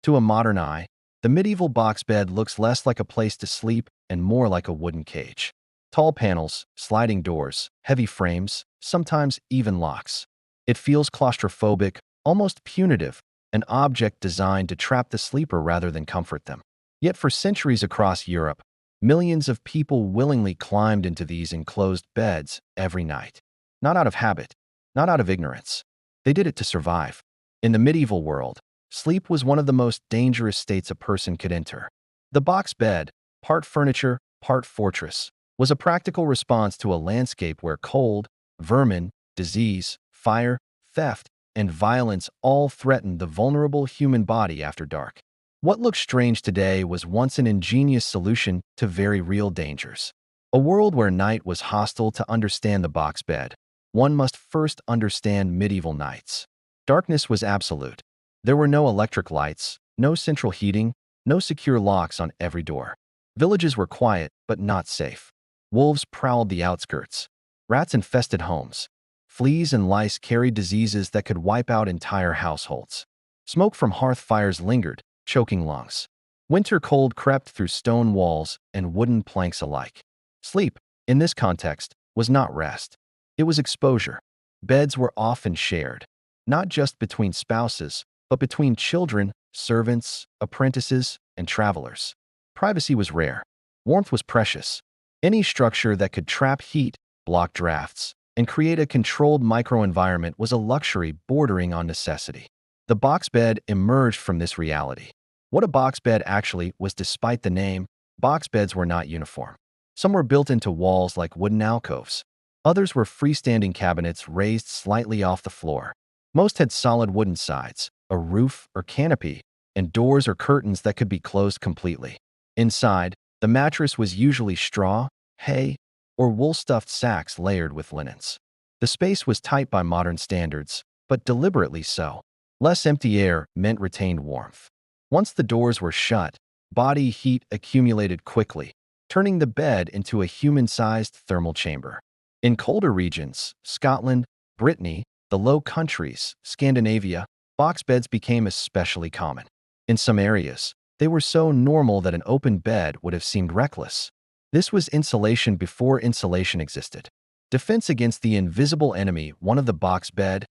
To a modern eye, the medieval box bed looks less like a place to sleep and more like a wooden cage. Tall panels, sliding doors, heavy frames, sometimes even locks. It feels claustrophobic, almost punitive, an object designed to trap the sleeper rather than comfort them. Yet for centuries across Europe, millions of people willingly climbed into these enclosed beds every night. Not out of habit, not out of ignorance. They did it to survive. In the medieval world, sleep was one of the most dangerous states a person could enter. The box bed, part furniture, part fortress, was a practical response to a landscape where cold, vermin, disease, fire, theft, and violence all threatened the vulnerable human body after dark. What looks strange today was once an ingenious solution to very real dangers. A world where night was hostile. To understand the box bed, one must first understand medieval nights. Darkness was absolute. There were no electric lights, no central heating, no secure locks on every door. Villages were quiet, but not safe. Wolves prowled the outskirts. Rats infested homes. Fleas and lice carried diseases that could wipe out entire households. Smoke from hearth fires lingered, choking lungs. Winter cold crept through stone walls and wooden planks alike. Sleep, in this context, was not rest. It was exposure. Beds were often shared, not just between spouses, but between children, servants, apprentices, and travelers. Privacy was rare. Warmth was precious. Any structure that could trap heat, block drafts, and create a controlled microenvironment was a luxury bordering on necessity. The box bed emerged from this reality. What a box bed actually was. Despite the name, box beds were not uniform. Some were built into walls like wooden alcoves. Others were freestanding cabinets raised slightly off the floor. Most had solid wooden sides, a roof or canopy, and doors or curtains that could be closed completely. Inside, the mattress was usually straw, hay, or wool-stuffed sacks layered with linens. The space was tight by modern standards, but deliberately so. Less empty air meant retained warmth. Once the doors were shut, body heat accumulated quickly, turning the bed into a human-sized thermal chamber. In colder regions, Scotland, Brittany, the Low Countries, Scandinavia, box beds became especially common. In some areas, they were so normal that an open bed would have seemed reckless. This was insulation before insulation existed. Defense against the invisible enemy. One of the box bed's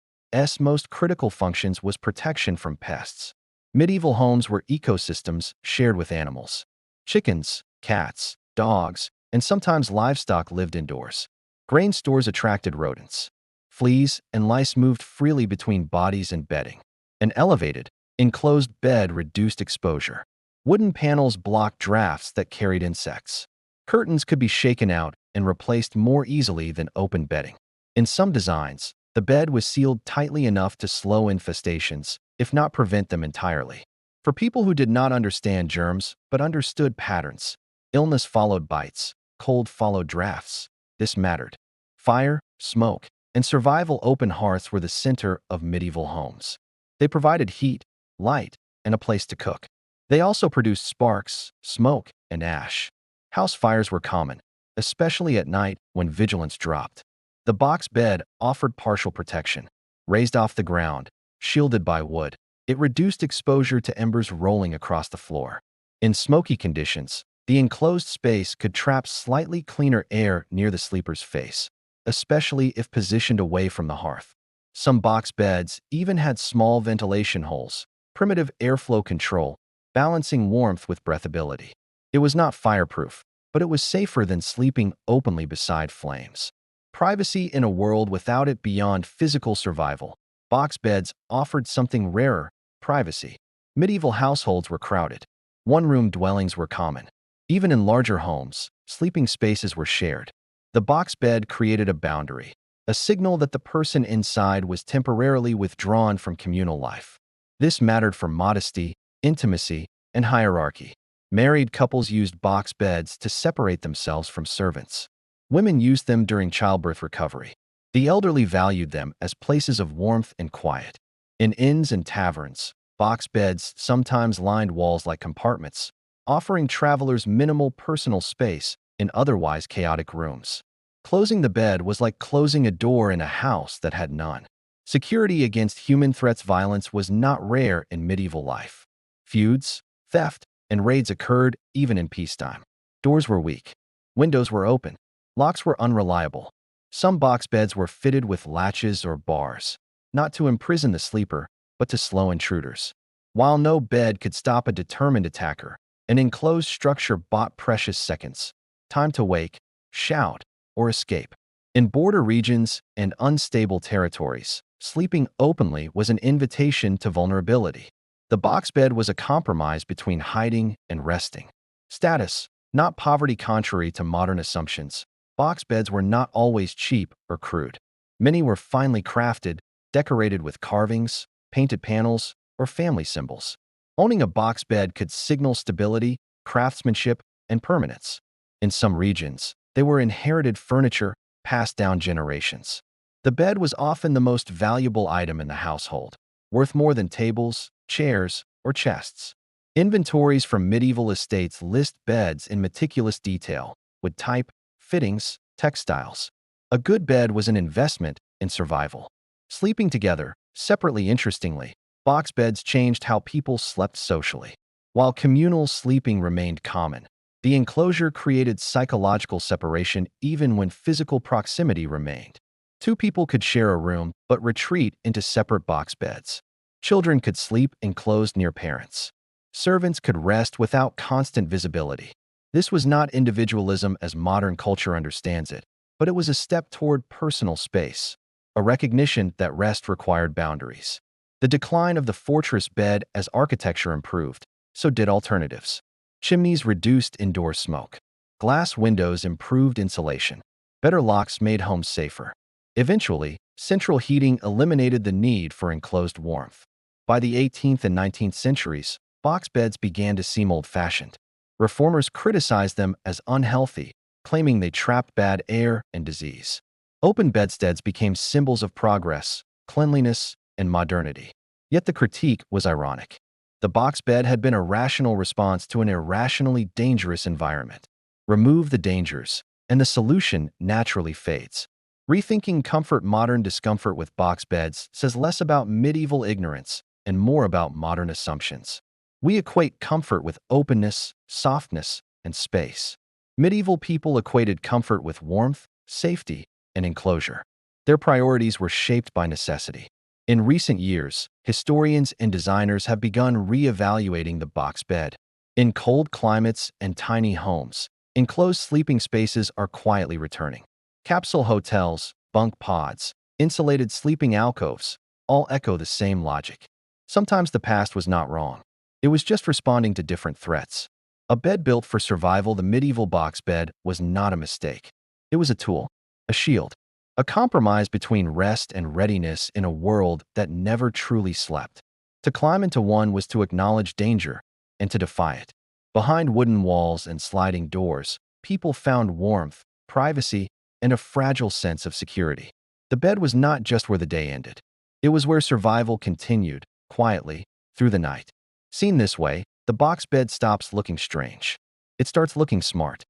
most critical functions was protection from pests. Medieval homes were ecosystems shared with animals. Chickens, cats, dogs, and sometimes livestock lived indoors. Grain stores attracted rodents. Fleas and lice moved freely between bodies and bedding. An elevated, enclosed bed reduced exposure. Wooden panels blocked drafts that carried insects. Curtains could be shaken out and replaced more easily than open bedding. In some designs, the bed was sealed tightly enough to slow infestations, if not prevent them entirely. For people who did not understand germs but understood patterns, illness followed bites, cold followed drafts. This mattered. Fire, smoke, and survival. Open hearths were the center of medieval homes. They provided heat, light, and a place to cook. They also produced sparks, smoke, and ash. House fires were common, especially at night when vigilance dropped. The box bed offered partial protection. Raised off the ground, shielded by wood, it reduced exposure to embers rolling across the floor. In smoky conditions, the enclosed space could trap slightly cleaner air near the sleeper's face, especially if positioned away from the hearth. Some box beds even had small ventilation holes, primitive airflow control, balancing warmth with breathability. It was not fireproof, but it was safer than sleeping openly beside flames. Privacy in a world without it. Beyond physical survival, box beds offered something rarer: privacy. Medieval households were crowded. One-room dwellings were common. Even in larger homes, sleeping spaces were shared. The box bed created a boundary, a signal that the person inside was temporarily withdrawn from communal life. This mattered for modesty, intimacy, and hierarchy. Married couples used box beds to separate themselves from servants. Women used them during childbirth recovery. The elderly valued them as places of warmth and quiet. In inns and taverns, box beds sometimes lined walls like compartments, offering travelers minimal personal space in otherwise chaotic rooms. Closing the bed was like closing a door in a house that had none. Security against human threats. Violence was not rare in medieval life. Feuds, theft, and raids occurred even in peacetime. Doors were weak. Windows were open. Locks were unreliable. Some box beds were fitted with latches or bars, not to imprison the sleeper, but to slow intruders. While no bed could stop a determined attacker, an enclosed structure bought precious seconds, time to wake, shout, or escape. In border regions and unstable territories, sleeping openly was an invitation to vulnerability. The box bed was a compromise between hiding and resting. Status, not poverty. Contrary to modern assumptions, box beds were not always cheap or crude. Many were finely crafted, decorated with carvings, painted panels, or family symbols. Owning a box bed could signal stability, craftsmanship, and permanence. In some regions, they were inherited furniture passed down generations. The bed was often the most valuable item in the household, worth more than tables, chairs, or chests. Inventories from medieval estates list beds in meticulous detail, with type, fittings, textiles. A good bed was an investment in survival. Sleeping together, separately. Interestingly, box beds changed how people slept socially. While communal sleeping remained common, the enclosure created psychological separation even when physical proximity remained. Two people could share a room but retreat into separate box beds. Children could sleep enclosed near parents. Servants could rest without constant visibility. This was not individualism as modern culture understands it, but it was a step toward personal space, a recognition that rest required boundaries. The decline of the fortress bed. As architecture improved, so did alternatives. Chimneys reduced indoor smoke. Glass windows improved insulation. Better locks made homes safer. Eventually, central heating eliminated the need for enclosed warmth. By the 18th and 19th centuries, box beds began to seem old-fashioned. Reformers criticized them as unhealthy, claiming they trapped bad air and disease. Open bedsteads became symbols of progress, cleanliness, and modernity. Yet the critique was ironic. The box bed had been a rational response to an irrationally dangerous environment. Remove the dangers, and the solution naturally fades. Rethinking comfort. Modern discomfort with box beds says less about medieval ignorance and more about modern assumptions. We equate comfort with openness, softness, and space. Medieval people equated comfort with warmth, safety, and enclosure. Their priorities were shaped by necessity. In recent years, historians and designers have begun re-evaluating the box bed. In cold climates and tiny homes, enclosed sleeping spaces are quietly returning. Capsule hotels, bunk pods, insulated sleeping alcoves all echo the same logic. Sometimes the past was not wrong. It was just responding to different threats. A bed built for survival. The medieval box bed was not a mistake. It was a tool, a shield, a compromise between rest and readiness in a world that never truly slept. To climb into one was to acknowledge danger and to defy it. Behind wooden walls and sliding doors, people found warmth, privacy, and a fragile sense of security. The bed was not just where the day ended. It was where survival continued, quietly, through the night. Seen this way, the box bed stops looking strange. It starts looking smart.